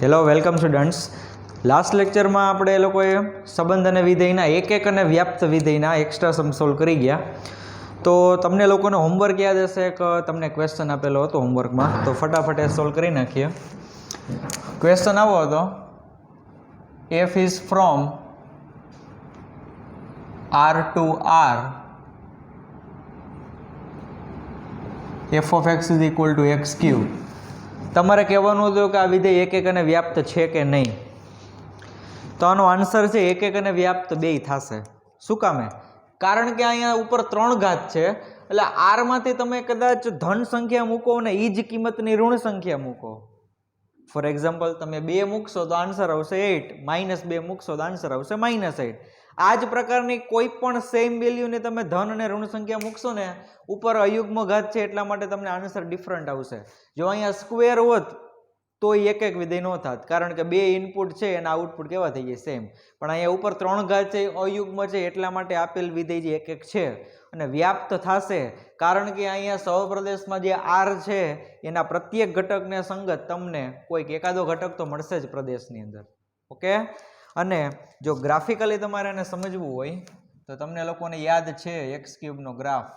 Hello welcome students. Last લેક્ચરમાં આપણે એ લોકોએ સંબંધ અને વિધેયના એક અને વ્યાપ્ત વિધેયના એક્સ્ટ્રા સમ સોલ્વ કરી ગયા. તો તમને લોકોને હોમવર્ક યાદ હશે કે તમને ક્વેશ્ચન આપેલો હતો હોમવર્કમાં, તો ફટાફટ એ સોલ્વ કરી નાખીએ. ક્વેશ્ચન આવો હતો, F is from R to R, f of x is equal to x cube. તમારે કહેવાનું હતું કે આ વિધેય એક અને વ્યાપ્ત છે કે નહીં. તો આનો આન્સર છે એક અને વ્યાપ્ત બેય થશે. શું કામે? કારણ કે અહીંયા ઉપર 3 ઘાત છે, એટલે r માંથી તમે કદાચ ધન સંખ્યા મૂકો અને એ જ કિંમતની ઋણ સંખ્યા મૂકો. ફોર એક્ઝામ્પલ તમે 2 મૂકશો તો આન્સર આવશે 8, -2 મૂકશો તો આન્સર આવશે -8. આ જ પ્રકારની કોઈ પણ સેમ વેલ્યુને તમે ધન અને ઋણ સંખ્યા મૂકશો ને, ઉપર અયુગ્મ ઘાત છે એટલા માટે તમને આન્સર ડિફરન્ટ આવશે. જો અહીંયા સ્ક્વેર હોત તો એક વિધેય ન થાત, કારણ કે 2 ઇનપુટ છે અને આઉટપુટ કેવા થઈ જાય સેમ. પણ અહીંયા ઉપર 3 ઘાત છે, અયુગ્મ છે, એટલા માટે આપેલ વિધેય જે એક છે અને વ્યાપ્ત થશે, કારણ કે અહીંયા સહપ્રદેશમાં જે r છે એના પ્રત્યેક ઘટકને સંગત તમને કોઈક એકાદો ઘટક તો મળશે જ પ્રદેશની અંદર. ઓકે. અને જો ગ્રાફિકલી તમારે એને સમજવું હોય તો તમને લોકોને યાદ છે x³ નો graph.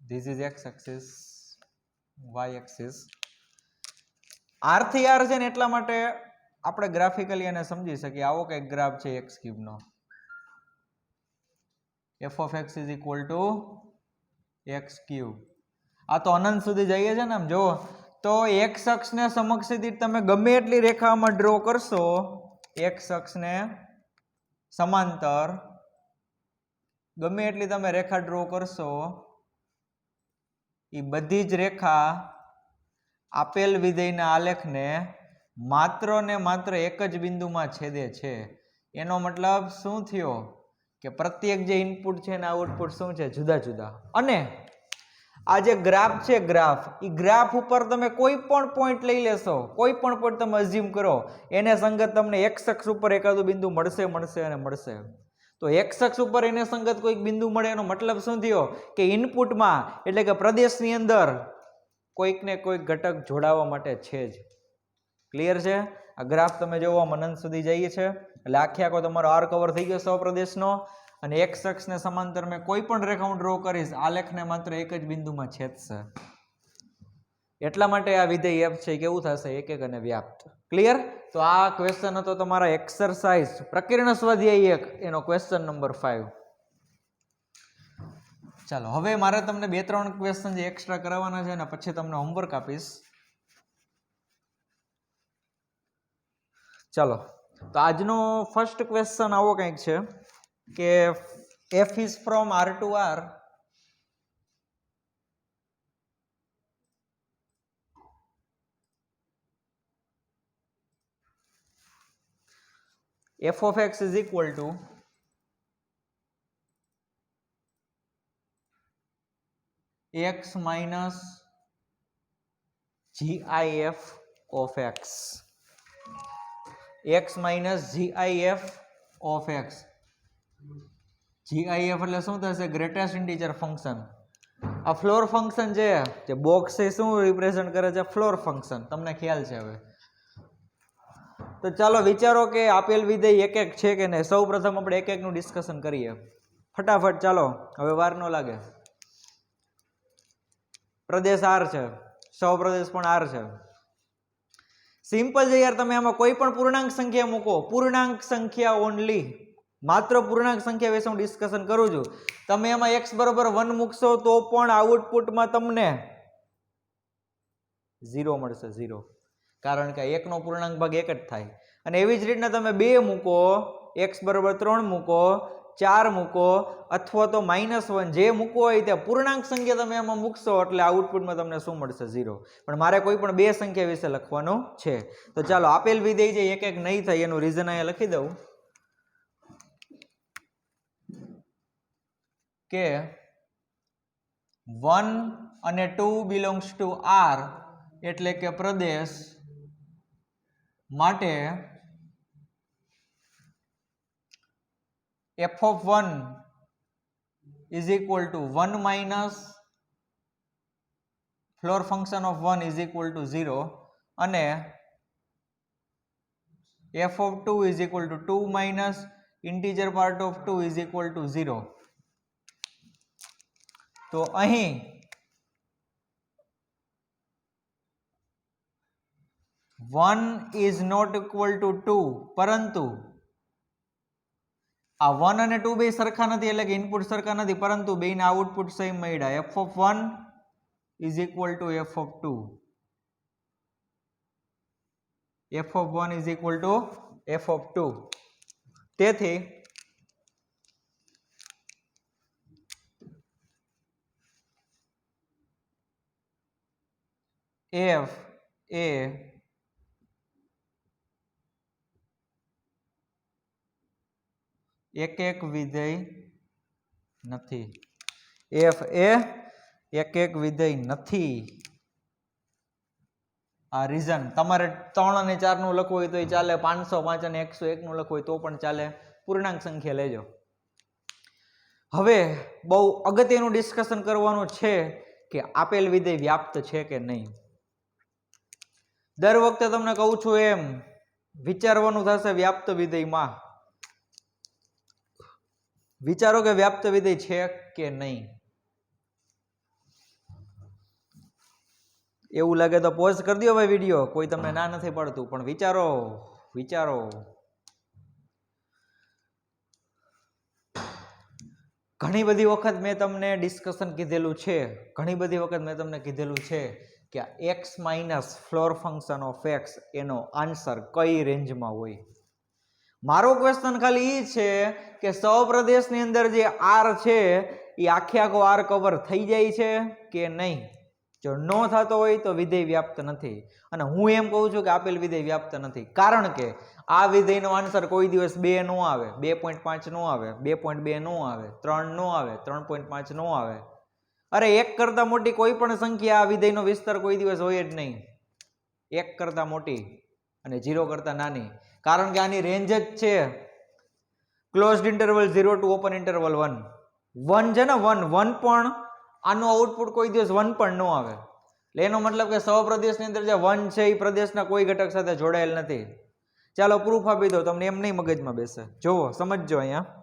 This is x axis, y axis. r થી r છે ને એટલા માટે આપણે ગ્રાફિકલી એને સમજી શકીએ. આવો કંઈક ગ્રાફ છે x³ no. f of x is equal to x³. આ તો અનંત સુધી જઈએ છે ને. આમ જુઓ તો x અક્ષને સમક્ષથી તમે ગમે એટલી રેખામાં ડ્રો કરશો, x અક્ષને સમાંતર ગમે એટલી તમે રેખા ડ્રો કરશો, એ બધી જ રેખા આપેલ વિધેયના આલેખને માત્ર ને માત્ર એક જ બિંદુમાં છેદે છે. એનો મતલબ શું થયો કે પ્રત્યેક જે ઇનપુટ છે ને આઉટપુટ શું છે? જુદા જુદા. અને આ જે ગ્રાફ છે, એ ગ્રાફ ઉપર તમે કોઈ પણ પોઈન્ટ લઈ લેશો, કોઈ પણ પોઈન્ટ તમે અઝ્યુમ કરો, એને સંગત તમને x અક્ષ ઉપર એકાદું બિંદુ મળશે. તો x અક્ષ ઉપર એને સંગત કોઈક બિંદુ મળે એનો મતલબ શું થયો કે ઇનપુટમાં એટલે કે પ્રદેશની અંદર કોઈક ને કોઈક ઘટક જોડાવા માટે છે જ. ક્લિયર છે? આ ગ્રાફ તમે જોવો અનંત સુધી જઈએ છે, એટલે આખો તમારો આર કવર થઈ ગયો સહપ્રદેશનો. અને x અક્ષને સમાંતર મેં કોઈ પણ રેખા હું ડ્રો કરીશ, આલેખને માત્ર એક જ બિંદુમાં છેદશે. એટલા માટે આ વિધેય f છે કેવું થશે? એક અને વ્યાપ્ત. ક્લિયર? તો આ ક્વેશ્ચન હતો તમારા એક્સરસાઇઝ પ્રકીર્ણ સ્વાધ્યાય 1 એનો ક્વેશ્ચન નંબર 5. ચાલો હવે મારે તમને 2-3 ક્વેશ્ચન જે એક્સ્ટ્રા કરાવવાના છે ને પછી તમને હોમવર્ક આપીશ. ચાલો તો આજનો ફર્સ્ટ ક્વેશ્ચન આવો કંઈક છે કે f is from R to R, f of x is equal to x minus gif of x. x minus gif of x. gif એટલે શું થશે? Greatest integer function. આ ફ્લોર ફંક્શન છે જે બોક્સ છે શું રિપ્રેઝન્ટ કરે છે? Floor function. તમને ખ્યાલ છે હવે? તો ચાલો વિચારો કે આપેલ વિધેય એક છે કે નહીં. સૌ પ્રથમ આપણે એક નું ડિસ્કશન કરીએ ફટાફટ. ચાલો હવે વાર ન લાગે. પ્રદેશ R છે, સહપ્રદેશ પણ R છે. સિમ્પલ છે યાર. તમે આમાં કોઈ પણ પૂર્ણાંક સંખ્યા મૂકો, પૂર્ણાંક સંખ્યા ઓનલી, માત્ર પૂર્ણાંક સંખ્યા વિશે હું ડિસ્કશન કરું છું. તમે એમાં x બરોબર 1 મૂકશો તો પણ આઉટપુટમાં તમને 0 મળશે. 0, કારણ કે 1 નો પૂર્ણાંક ભાગ 1 જ થાય. અને એવી જ રીતના તમે 2 મૂકો, x બરોબર 3 મૂકો, 4 મૂકો, અથવા તો -1, જે મૂકવો હોય ત્યાં પૂર્ણાંક સંખ્યા તમે એમાં મૂકશો એટલે આઉટપુટમાં તમને શું મળશે? 0. પણ મારે કોઈ પણ 2 સંખ્યા વિશે લખવાનું છે. તો ચાલો આપેલ વિધેય જે એક નહીં થાય એનું રીઝન અહીંયા લખી દઉં કે 1 અને 2 belongs to R, એટલે કે પ્રદેશ માટે f of 1 is equal to 1 minus floor function of 1 is equal to 0 અને f of 2 is equal to 2 minus integer part of 2 is equal to 0. તો અહીં 1 is not equal to 2 પરંતુ આ 1 અને 2 બે સરખા નથી એટલે કે ઇનપુટ સરખા નથી પરંતુ બેના આઉટપુટ સેમ મળ્યા. f of 1 is equal to f of 2. f of 1 is equal to f of 2. તેથી f એ એક વિધેય નથી. f એ એક વિધેય નથી. આ રીઝન તમારે 3 અને 4 નું લખવું હોય તો એ ચાલે, 505 અને 101 નું લખવું હોય તો પણ ચાલે. પૂર્ણાંક સંખ્યા લેજો. હવે બહુ અગત્યનું ડિસ્કશન કરવાનું છે કે આપેલ વિધેય વ્યાપ્ત છે કે નહીં. દર વખતે તમને કહું છું એમ વિચારવાનું થશે વ્યાપ્ત વિધેયમાં. વિચારો કે વ્યાપ્ત વિધેય છે કે નહીં. એવું લાગે તો પોઝ કરી દો ભાઈ વિડીયો, કોઈ તમને ના નથી પડતું, પણ વિચારો વિચારો. ઘણી બધી વખત મેં તમને ડિસ્કશન કીધેલું છે, ઘણી બધી વખત મેં તમને કીધેલું છે કે x minus floor function of x એનો આન્સર કઈ રેન્જમાં હોય. મારો ક્વેશ્ચન ખાલી એ છે કે સહપ્રદેશની અંદર જે r છે એ આખે આખો r કવર થઈ જાય છે કે નહીં. જો ન થતો હોય તો વિધેય વ્યાપ્ત નથી. અને હું એમ કહું છું કે આપેલ વિધેય વ્યાપ્ત નથી કારણ કે આ વિધેયનો આન્સર કોઈ દિવસ 2 નો આવે, 2.5 નો આવે, 2.2 નો આવે, 3 નો આવે, 3.5 નો આવે. અરે 1 કરતા મોટી કોઈ પણ સંખ્યા આ વિધેયનો વિસ્તાર કોઈ દિવસ હોય જ નહીં. 1 કરતા મોટી અને 0 કરતા નાની, કારણ કે આની રેન્જ જ છે closed interval 0 to open interval 1. 1 છે ને 1 પણ આનું આઉટપુટ કોઈ દિવસ 1 પણ ન આવે. એટલે એનો મતલબ કે સહપ્રદેશની અંદર જે 1 છે એ પ્રદેશના કોઈ ઘટક સાથે જોડાયેલ નથી. ચાલો પ્રૂફ આપી દો તમને, એમ નહીં મગજમાં બેસે. જોવો સમજજો. અહીંયા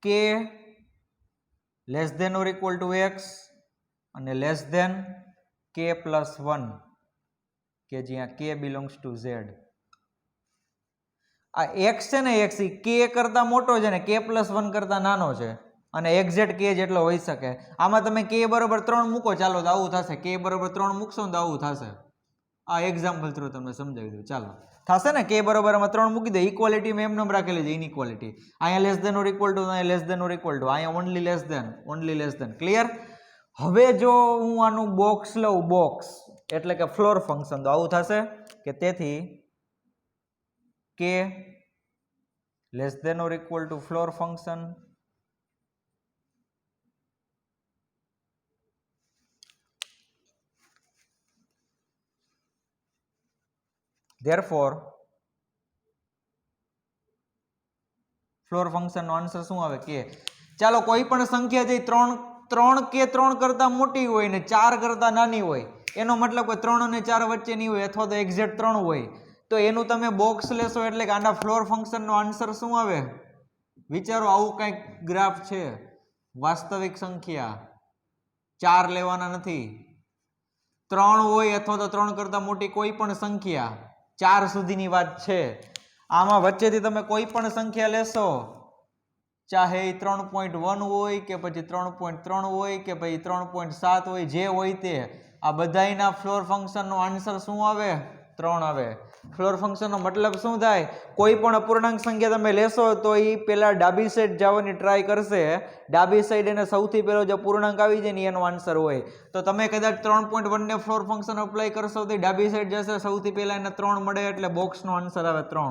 k less than or equal to x અને લેસ ધેન k પ્લસ 1 કે જ્યાં k બિલોંગ્સ ટુ z. આ x છે ને x k કરતા મોટો છે ને k પ્લસ 1 કરતા નાનો છે અને એક્ઝેક્ટ k જેટલો હોઈ શકે. આમાં તમે k બરોબર 3 મૂકો, ચાલો તો આવું થશે. k બરોબર 3 મૂકશો ને તો આવું થશે. આ એક્ઝામ્પલ થ્રુ તમને સમજાવી દઉં. ચાલો થશે ને, k બરોબર આમાં 3 મૂકી દે. ઇક્વાલિટી મેં એમ નંબર રાખેલી છે, ઇનઇક્વાલિટી. અહીંયા less than or equal to, અહીંયા less than or equal to, અહીંયા ઓનલી લેસ ધેન. ક્લિયર? હવે જો હું આનું બોક્સ લઉં, બોક્સ એટલે કે ફ્લોર ફંક્શન, તો આવું થશે કે તેથી k less than or equal to floor function therefore floor function નો આન્સર શું આવે? કે ચાલો કોઈ પણ સંખ્યા જે 3 કે 3 કરતા મોટી હોય ને 4 કરતા નાની હોય, એનો મતલબ કે 3 અને 4 વચ્ચેની હોય અથવા તો એક્ઝેક્ટ 3 હોય, તો એનું તમે બોક્સ લેશો એટલે કે આના ફ્લોર ફંક્શન નો આન્સર શું આવે? વિચારો, આવું કંઈક ગ્રાફ છે. વાસ્તવિક સંખ્યા 4 લેવાના નથી, 3 હોય અથવા તો 3 કરતા મોટી કોઈ પણ સંખ્યા 4 સુધીની વાત છે. આમાં વચ્ચેથી તમે કોઈ પણ સંખ્યા લેશો, ચાહે 3.1 હોય કે પછી 3.3 હોય કે પછી 3.7 હોય, જે હોય તે, આ બધાયના ફ્લોર ફંક્શનનો આન્સર શું આવે? 3 આવે. ફ્લોર ફંક્શનનો મતલબ શું થાય? કોઈ પણ અપૂર્ણાંક સંખ્યા તમે લેશો તો એ પેલા ડાબી સાઈડ જવાની ટ્રાય કરશે. ડાબી સાઈડ એને સૌથી પહેલો જે પૂર્ણાંક આવી જાય ને એનો આન્સર હોય. તો તમે કદાચ 3.1 ને ફ્લોર ફંક્શન અપ્લાય કરશો તો ડાબી સાઈડ જશે, સૌથી પહેલા એને 3 મળે એટલે બોક્સનો આન્સર આવે 3.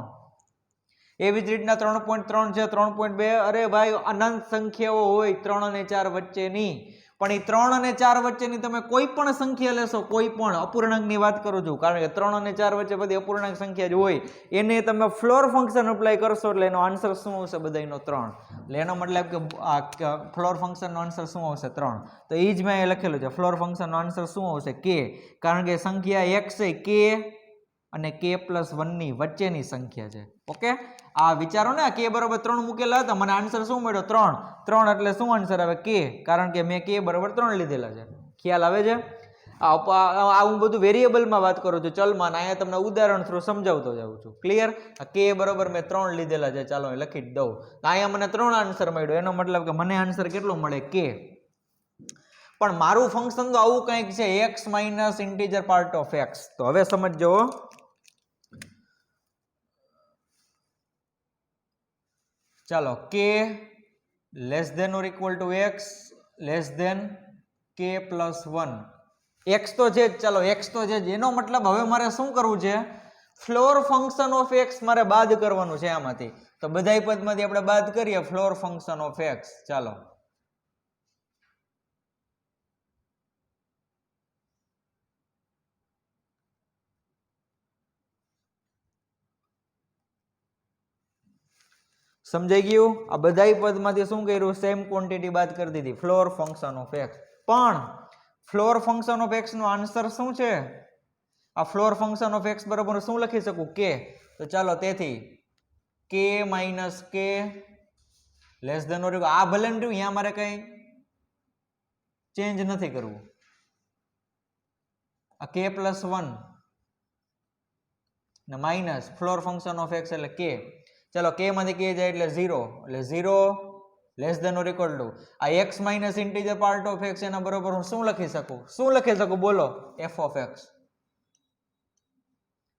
એવી જ રીતના 3.3 છે, 3.2, અરે ભાઈ અનંત સંખ્યાઓ હોય 3 અને 4 વચ્ચેની, પણ એ 3 અને 4 વચ્ચેની તમે કોઈ પણ સંખ્યા લેશો, કોઈ પણ અપૂર્ણાંકની વાત કરું છું, કારણ કે 3 અને 4 વચ્ચે બધી અપૂર્ણાંક સંખ્યા જ હોય, એને તમે ફ્લોર ફંક્શન અપ્લાય કરશો એટલે એનો આન્સર શું આવશે? બધાનો 3. એટલે એનો મતલબ કે આ ફ્લોર ફંક્શનનો આન્સર શું આવશે? 3. તો એ જ મેં અહીં લખેલું છે, ફ્લોર ફંક્શનનો આન્સર શું આવશે? k. કારણ કે સંખ્યા x એ k અને k+1 ની વચ્ચેની સંખ્યા છે. ઓકે, આ વિચારો ને, k બરાબર 3 મૂકેલા હતા, મને આન્સર શું મળ્યો? 3 એટલે શું આન્સર આવે? k, કારણ કે મેં k બરાબર 3 લીધેલા છે. ખ્યાલ આવે છે? આ હું બધું વેરિયેબલમાં વાત કરું છું, ચલમાં. અહીંયા તમને ઉદાહરણ થ્રુ સમજાવતો જાઉં છું. ક્લિયર? k બરાબર મેં 3 લીધેલા છે, ચાલો લખી જ દઉં. અહીંયા મને 3 આન્સર મળ્યો, એનો મતલબ કે મને આન્સર કેટલો મળે? k. પણ મારું ફંક્શન તો આવું કંઈક છે, x minus integer part of x. તો હવે સમજો, ચાલો k less than or equal to x less than k+1. x તો છે જ, ચાલો x તો છે જ, એનો મતલબ હવે મારે શું કરવું છે? ફ્લોર ફંક્શન ઓફ x મારે બાદ કરવાનું છે આમાંથી. તો બધાય પદમાંથી આપણે બાદ કરીએ ફ્લોર ફંક્શન ઓફ x. ચાલો, સમજાઈ ગયું? આ બધાય પદમાંથી શું કર્યું? સેમ ક્વોન્ટિટી બાદ કરી દીધી, ફ્લોર ફંક્શન ઓફ x. પણ ફ્લોર ફંક્શન ઓફ x નો આન્સર શું છે? આ ફ્લોર ફંક્શન ઓફ x બરાબર શું લખી શકું? k. તો ચાલો, તેથી k minus k less than or આ ભલે ને રહ્યું, અહીંયા મારે કઈ ચેન્જ નથી કરવું. આ k+1 ને minus floor function of x એટલે k. ચાલો, k માંથી k જાય એટલે 0, એટલે 0 less than or equal to આ x minus integer part of x, એના બરોબર હું શું લખી શકું? શું લખી શકું? બોલો, f ઓફ x.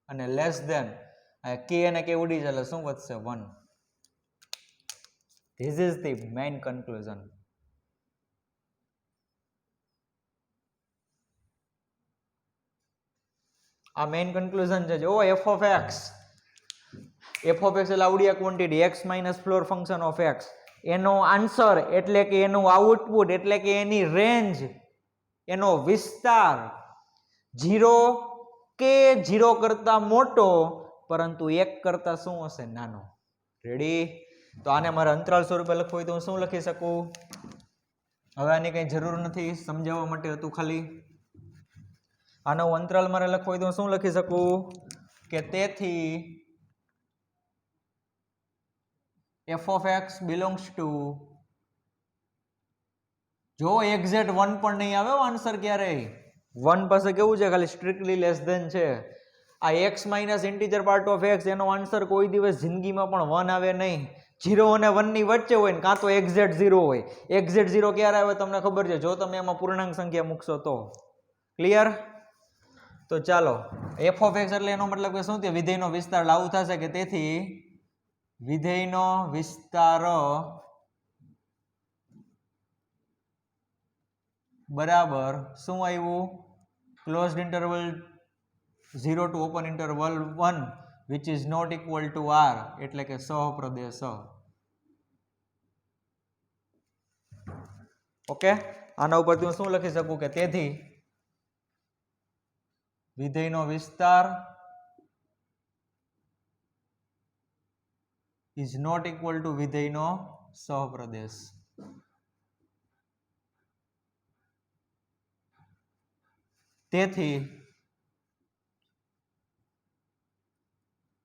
અને લેસ ધેન k અને k ઉડી જાય એટલે શું વધશે? 1. This is the main conclusion. આ મેઇન કન્ક્લુઝન છે. જો f of x, f of x એટલે આવડી quantity x minus floor function of x, એનો આન્સર એટલે કે એનું આઉટપુટ એટલે કે એની રેન્જ, એનો વિસ્તાર 0 કે 0 કરતા મોટો, પરંતુ 1 કરતા શું હશે? નાનો. રેડી? તો આને મારે અંતરાલ સ્વરૂપે લખવું હોય તો હું શું લખી શકું? હવે આની કઈ જરૂર નથી, સમજાવવા માટે હતું ખાલી. આનો અંતરાલ મારે લખવો હોય તો હું શું લખી શકું? કે તેથી f of x belongs to, જો એક્ઝેક્ટ 1 પણ નહીં આવે આન્સર ક્યારેય. 1 પાસે કેવું છે? ખાલી સ્ટ્રિક્ટલી લેસ ધેન છે. આ x minus integer part of x, એનો આન્સર કોઈ દિવસ જિંદગીમાં પણ 1 આવે નહીં. 0 અને 1 ની વચ્ચે હોય ને કાં તો એક્ઝેક્ટ 0 હોય. એક્ઝેક્ટ 0 ક્યારે આવે તમને ખબર છે? જો તમે એમાં પૂર્ણાંક સંખ્યા મૂકશો તો. ક્લિયર? તો ચાલો, f of x એટલે એનો મતલબ કે શું? તે વિધેયનો વિસ્તાર લાવું થશે કે તેથી વિધેયનો વિસ્તાર બરાબર શું આવ્યું? Closed interval 0 to open interval 1 which is not equal to r, એટલે કે સહપ્રદેશ. ઓકે, આના ઉપરથી હું શું લખી શકું? કે તેથી વિધેયનો વિસ્તાર is not equal to વિધેયનો સહપ્રદેશ. તેથી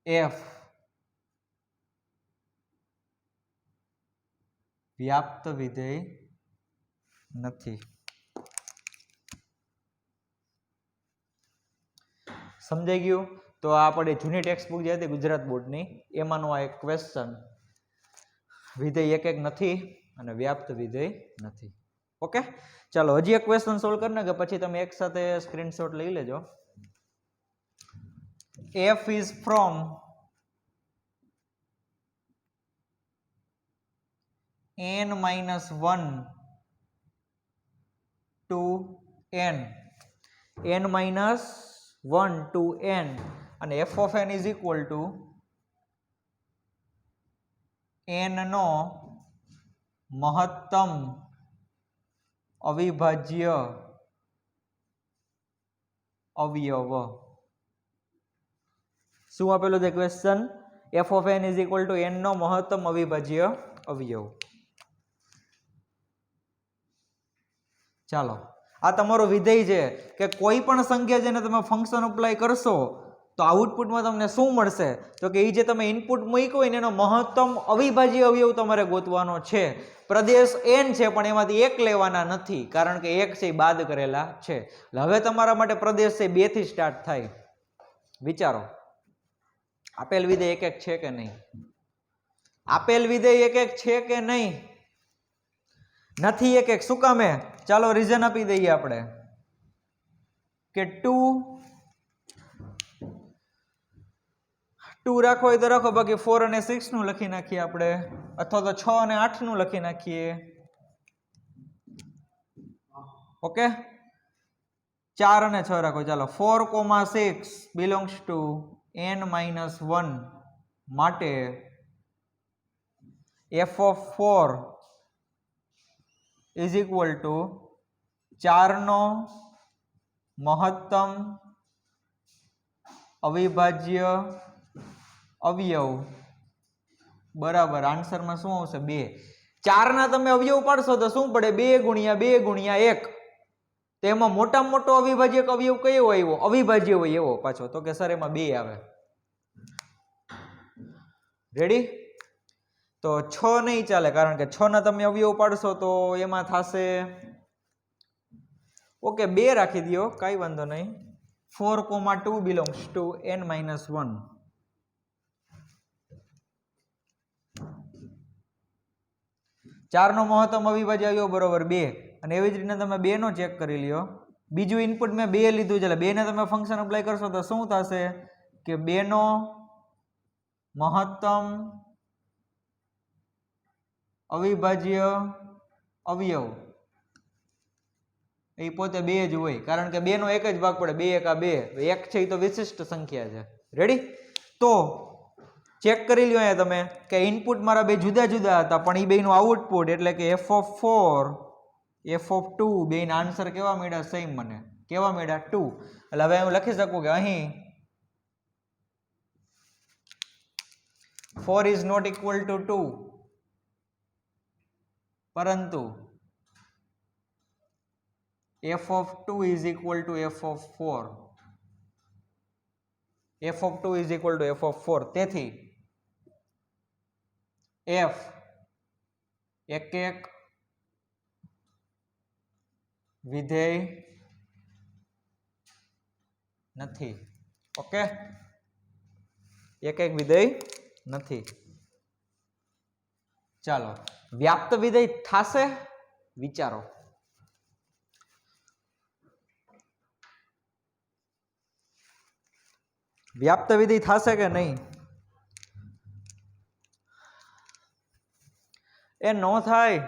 f વ્યાપ્ત વિધેય નથી. સમજાઈ ગયું? તો આ આપણે જૂની ટેક્સ્ટ બુક જે હતી ગુજરાત બોર્ડની, એમાંનો આ એક ક્વેશ્ચન, વિધેય એક નથી અને વ્યાપ્ત વિધેય નથી. ઓકે, ચાલો હજી એક ક્વેશ્ચન સોલ્વ કરી નાખે, પછી તમે એક સાથે સ્ક્રીનશોટ લઈ લેજો. f is from n-1 to n, n-1 to n, અને f of n is equal to n નો મહત્તમ અવિભાજ્ય અવયવ. શું આપેલું છે question? F of n is equal to n નો મહત્તમ અવિભાજ્ય અવયવ. ચાલો, આ તમારો વિધેય છે કે કોઈ પણ સંખ્યા જેને તમે ફંક્શન અપ્લાય કરશો તો આઉટપુટમાં તમને શું મળશે? તો કે એ જે તમે ઇનપુટ મૂક્યો હોય ને એનો મહત્તમ અવિભાજ્ય અવયવ તમારે ગોતવાનો છે. પ્રદેશ n છે પણ એમાંથી એક લેવાના નથી, કારણ કે એક છે એ બાદ કરેલા છે. હવે તમારા માટે પ્રદેશ છે 2 થી સ્ટાર્ટ થાય. વિચારો, આપેલ વિધેય એક એક છે કે નહીં? આપેલ વિધેય એક એક છે કે નહીં? નથી એક એક. શું કામે? ચાલો રીઝન આપી દઈએ આપણે કે 2 રાખો હોય તો રાખો, બાકી 4 અને 6 નું લખી નાખીએ આપણે, અથવા તો 6 અને 8 નું લખી નાખીએ. ઓકે, 4 અને 6 રાખો. ચાલો 4,6 belongs to n-1 માટે f of 4 is equal to 4 નો મહત્તમ અવિભાજ્ય અવયવ બરાબર આન્સરમાં શું આવશે? 2. 4 ના તમે અવયવ પાડશો તો શું પડે? 2 ગુણ્યા 2 ગુણ્યા 1. તેમાં મોટામાં મોટો અવિભાજ્ય અવયવ કયો આવ્યો? અવિભાજ્ય હોય એવો પાછો. તો કે સર એમાં 2 આવે. રેડી? તો 6 નહીં ચાલે, કારણ કે 6 ના તમે અવયવ પાડશો તો એમાં થશે, ઓકે 2 રાખી દો, કાંઈ વાંધો નહીં. 4,2 belongs to n-1. ચાર નો મહત્તમ અવિભાજ્ય અવયવ બરોબર 2. અને એવી જ રીતે તમે 2 નો ચેક કરી લ્યો. બીજું ઇનપુટ મેં 2 લીધું છે, એટલે 2 ને તમે ફંક્શન અપ્લાય કરશો તો શું થશે કે 2 નો મહત્તમ અવિભાજ્ય અવયવ એ પોતે 2 જ હોય, કારણ કે 2 નો એક જ ભાગ પડે. 2 એકા 2. 1 છે એ તો વિશિષ્ટ સંખ્યા છે. રેડી? તો ચેક કરી લ્યો અહીંયા તમે કે ઇનપુટ મારા બે જુદા જુદા હતા, પણ એ બેનું આઉટપુટ એટલે કે f of 4 f of 2 બેના આન્સર કેવા મળ્યા? સેમ. મને કેવા મળ્યા? 2. એટલે હવે હું લખી શકું કે અહીં 4 is not equal to 2, પરંતુ f of 2 is equal to f of 4. f of 2 is equal to f of 4. તેથી f એક એક વિધેય નથી. ઓકે, એક એક વિધેય નથી. ચાલો, વ્યાપ્ત વિધેય થાશે? વિચારો. વ્યાપ્ત વિધેય થાશે કે નહીં? એ નો થાય,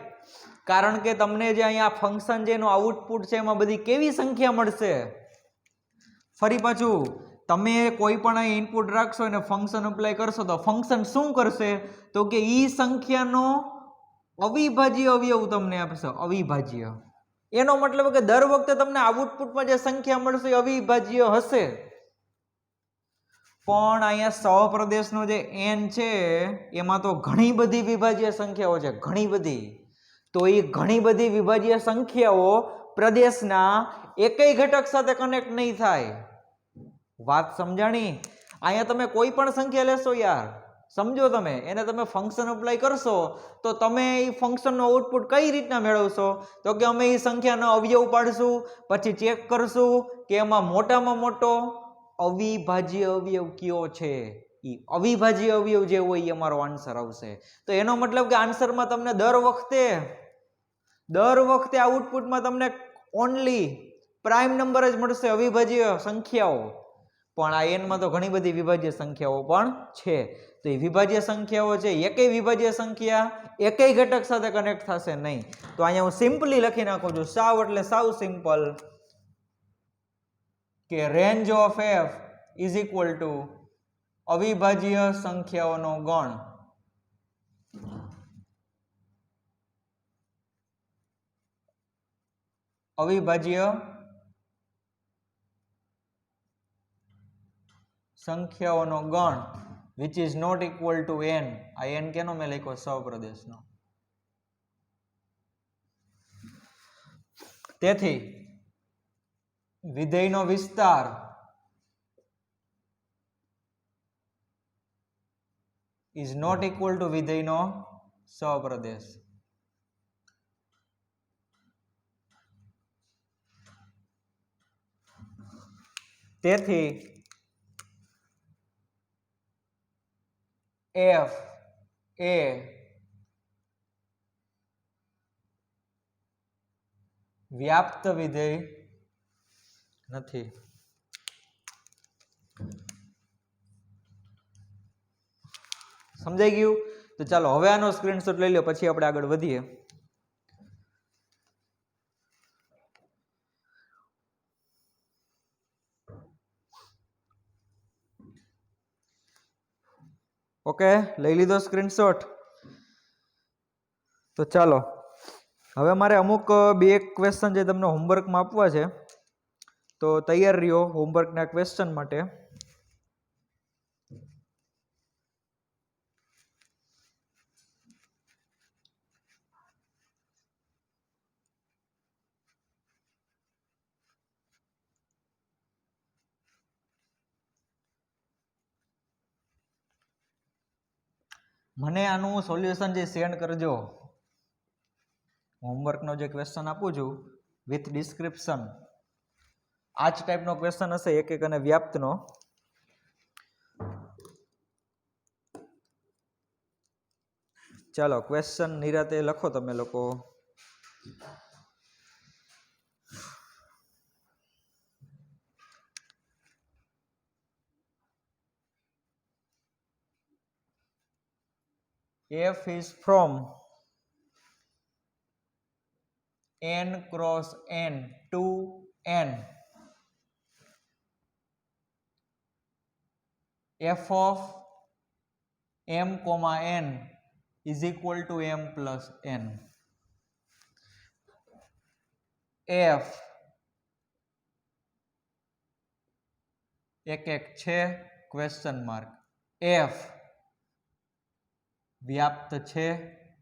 કારણ કે તમને જે અહીંયા ફંક્શન જે એનું આઉટપુટ છે એમાં બધી કેવી સંખ્યા મળશે? ફરી પાછું તમે કોઈ પણ અહીં ઇનપુટ રાખશો અને ફંક્શન અપ્લાય કરશો તો ફંક્શન શું કરશે? તો કે ઈ સંખ્યાનો અવિભાજ્ય અવયવ તમને આપશે. અવિભાજ્ય એનો મતલબ કે દર વખતે તમને આઉટપુટમાં જે સંખ્યા મળશે એ અવિભાજ્ય હશે. પણ અહીંયા સહપ્રદેશનો જે n છે એમાં તો ઘણી બધી વિભાજ્ય સંખ્યાઓ છે, ઘણી બધી. તો એ ઘણી બધી વિભાજ્ય સંખ્યાઓ પ્રદેશના એકેય ઘટક સાથે કનેક્ટ નહીં થાય. વાત સમજાણી? અહીંયા તમે કોઈ પણ સંખ્યા લેશો યાર, સમજો તમે એને તમે ફંક્શન અપ્લાય કરશો તો તમે એ ફંક્શનનો આઉટપુટ કઈ રીતના મેળવશો? તો કે અમે એ સંખ્યાનો અવયવ પાડશું, પછી ચેક કરશું કે એમાં મોટામાં મોટો અવિભાજ્ય અવયવ કયો છે. એ અવિભાજ્ય અવયવ જે હોય એ અમારો આન્સર આવશે. તો એનો મતલબ કે આન્સરમાં તમને દર વખતે આઉટપુટમાં તમને ઓનલી પ્રાઇમ નંબર જ મળશે, અવિભાજ્ય સંખ્યાઓ. પણ આ n માં તો ઘણી બધી વિભાજ્ય સંખ્યાઓ પણ છે. તો એ વિભાજ્ય સંખ્યાઓ છે, એકેય વિભાજ્ય સંખ્યા એકેય ઘટક સાથે કનેક્ટ થશે નહીં. તો અહીંયા હું સિમ્પલી લખી નાખું છું, સાવ એટલે સાવ સિમ્પલ, કે range of f is equal two અવિભાજ્ય સંખ્યાઓનો ગણ. અવિભાજ્ય સંખ્યાઓનો ગણ which is not equal to n. આ n કેનો મેં લખ્યો? સહપ્રદેશનો. તેથી વિધેયનો વિસ્તાર is not equal to વિધેયનો સહપ્રદેશ. તેથી f એ વ્યાપ્ત વિધેય નથી. સમજાઈ ગયું? તો ચાલો હવે આનો સ્ક્રીનશોટ લઈ લો, પછી આપણે આગળ વધીએ. ઓકે, લઈ લીધો સ્ક્રીનશોટ? તો ચાલો હવે મારે અમુક બે ક્વેશ્ચન જે તમને હોમવર્કમાં આપવા છે, તો તૈયાર રહ્યો હોમવર્કના ક્વેશ્ચન માટે. મને આનું સોલ્યુશન જે સેન્ડ કરજો. હોમવર્કનો જે ક્વેશ્ચન આપું છું વિથ ડિસ્ક્રિપ્શન, આ જ ટાઈપનો ક્વેશ્ચન હશે એક એક અને વ્યાપ્તનો. ચાલો ક્વેશ્ચન નિરાતે લખો તમે લોકો. f is from n cross n to n. f of m comma n is equal to m plus n. f એક એક છે ક્વેશ્ચન માર્ક. f વ્યાપ્ત છે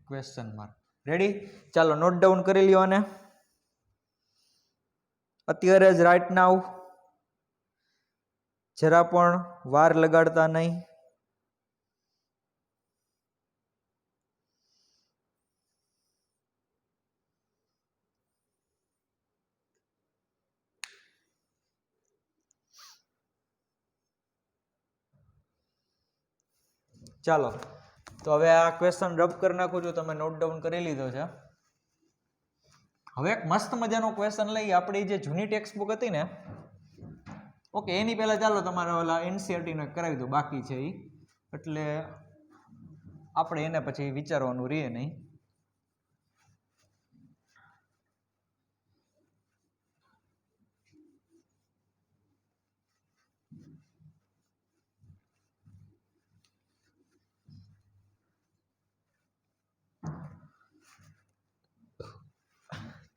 ક્વેશ્ચન માર્ક. રેડી? ચાલો નોટ ડાઉન કરી લ્યો આને અત્યારે જ, રાઈટ નાઉ. જરા પણ વાર લગાડતા નહીં. ચાલો તો હવે આ ક્વેશ્ચન રબ કરી નાખું છું, તમે નોટ ડાઉન કરી લીધો છે. હવે એક મસ્ત મજાનો ક્વેશ્ચન લઈ, આપણી જે જૂની ટેક્સ્ટ બુક હતી ને, ઓકે, એની પહેલા ચાલો તમારે ઓલા એનસીઈઆરટી ને કરાવી દો, બાકી છે એ, એટલે આપણે એને પછી વિચારવાનું રહે નહીં.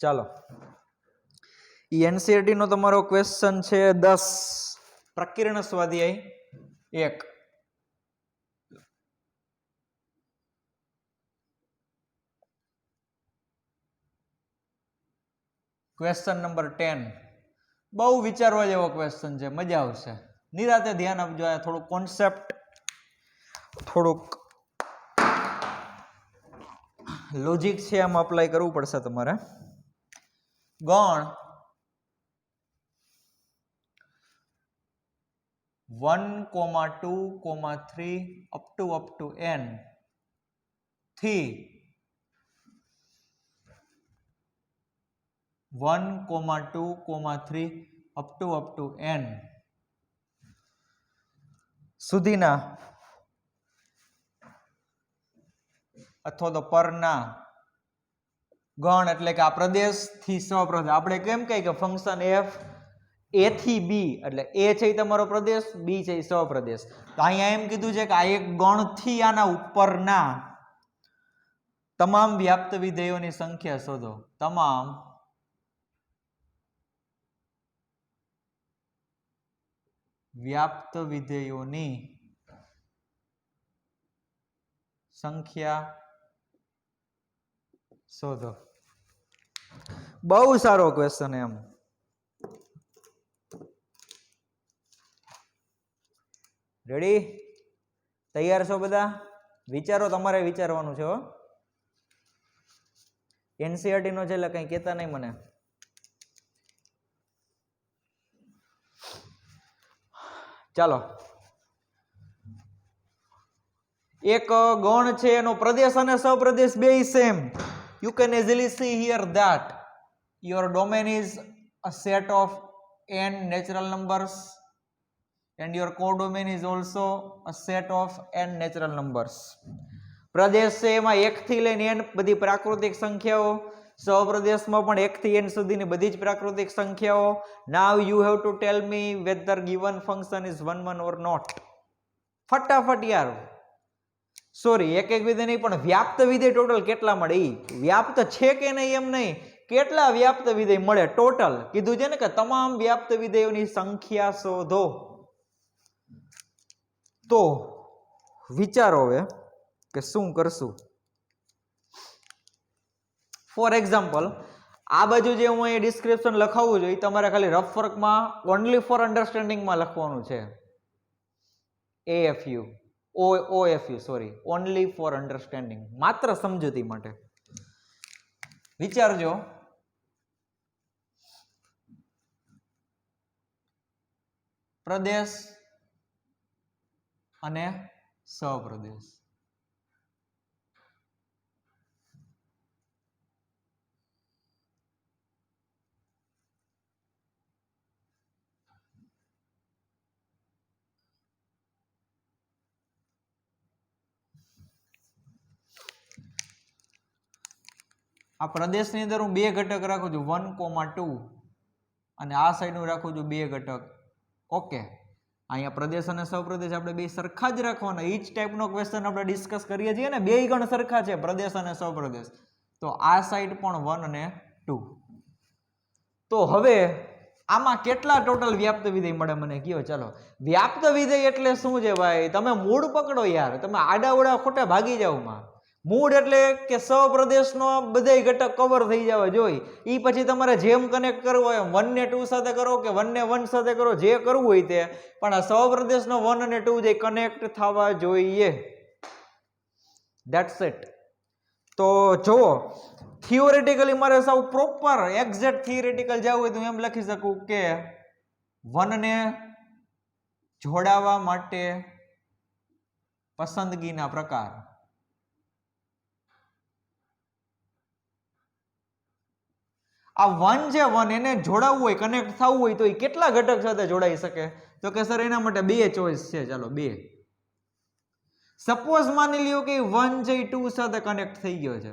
ચાલો, એનસીઈઆરટી નો તમારો ક્વેશ્ચન છે 10, પ્રકીર્ણ સ્વાધ્યાય 1. Question number 10. બહુ વિચારવા જેવો ક્વેશ્ચન છે, મજા આવશે. નિરાતે ધ્યાન આપજો. આ થોડુંક કોન્સેપ્ટ, થોડુંક લોજિક છે, આમાં અપ્લાય કરવું પડશે તમારે. ગણ 1, 2, 3 up to n થી 1, 2, 3 up to n સુધીના અથવા તો પરના ગણ, એટલે કે આ પ્રદેશથી સહપ્રદેશ. આપણે કેમ કહીએ કે ફંક્શન f a થી b, એટલે a છે એ તમારો પ્રદેશ, b છે એ સહપ્રદેશ. તો અહીંયા એમ કીધું છે કે આ એક ગણથી આના ઉપરના તમામ વ્યાપ્ત વિધેયોની સંખ્યા શોધો. તમામ વ્યાપ્ત વિધેયોની સંખ્યા શોધો. બહુ સારો ક્વેશ્ચન એમ. રેડી? તૈયાર છો બધા? વિચારો, તમારે વિચારવાનું છે હો. એનસીઆરટી નો છે એટલે કઈ કહેતા નહીં મને. ચાલો, એક ગણ છે એનો પ્રદેશ અને સપ્રદેશ બેય same. You can easily see here that your domain is a set of n natural numbers and your codomain is also a set of n natural numbers. પ્રદેશ છે એમાં 1 થી લઈને n બધી પ્રાકૃતિક સંખ્યાઓ, સપ્રદેશમાં પણ 1 થી n સુધીની બધી જ પ્રાકૃતિક સંખ્યાઓ. Now you have to tell me whether given function is 1 1 or not. ફટાફટ યાર. સોરી, એક વિધેય નહીં પણ વ્યાપ્ત વિધેય ટોટલ કેટલા મળે ઈ. વ્યાપ્ત છે કે નહીં એમ નહીં, કેટલા વ્યાપ્ત વિધેય મળે ટોટલ. કીધું છે ને કે તમામ વ્યાપ્ત વિધેયોની સંખ્યા શોધો. તો વિચારો હવે કે શું કરશું. ફોર એક્ઝામ્પલ, આ બાજુ જે હું અહીં ડિસ્ક્રિપ્શન લખાવું જોઈએ તમારે ખાલી રફ વર્કમાં ઓનલી ફોર અન્ડરસ્ટેન્ડિંગમાં લખવાનું છે. AFU OFU sorry, only for understanding, માત્ર સમજૂતી માટે. વિચારજો, પ્રદેશ અને સપ્રદેશ. આ પ્રદેશની અંદર હું બે ઘટક રાખું છું 1,2 અને આ સાઈડનું રાખું છું બે ઘટક. ઓકે, અહીંયા પ્રદેશ અને સપ્રદેશ આપણે બે સરખા જ રાખવાના. ઈ જ ટાઈપનો ક્વેશ્ચન આપણે ડિસ્કસ કરીએ છીએ ને, બે ગણ સરખા છે પ્રદેશ અને સપ્રદેશ. તો આ સાઈડ પણ 1 અને 2. તો હવે આમાં કેટલા ટોટલ વ્યાપ્ત વિધેય મળે મને કયો. ચાલો, વ્યાપ્ત વિધેય એટલે શું છે ભાઈ? તમે મૂળ પકડો યાર, તમે આડાવડા ખોટા ભાગી જાવ માં. મૂળ એટલે કે સપ્રદેશનો બધાય ઘટક કવર થઈ જવા જોઈએ. ઈ પછી તમારે જેમ કનેક્ટ કરવો હોય 1 ને 2 સાથે કરો કે 1 ને 1 સાથે કરો, જે કરવું હોય તે, પણ આ સપ્રદેશનો 1 અને 2 જે કનેક્ટ થવા જોઈએ. That's it. તો જો થિયોરેટિકલી મારે સાવ પ્રોપર એક્ઝેક્ટ થિયોરેટિકલ જવું હોય તો એમ લખી શકું કે 1 ને જોડાવા માટે પસંદગીના પ્રકાર. આ 1 છે 1 એને જોડાવવું હોય, કનેક્ટ થવું હોય તો એ કેટલા ઘટક સાથે જોડાઈ શકે? તો કે સર એના માટે બે ચોઈસ છે. ચાલો, બે. સપોઝ માની લ્યો કે 1 છે 2 સાથે કનેક્ટ થઈ ગયો છે,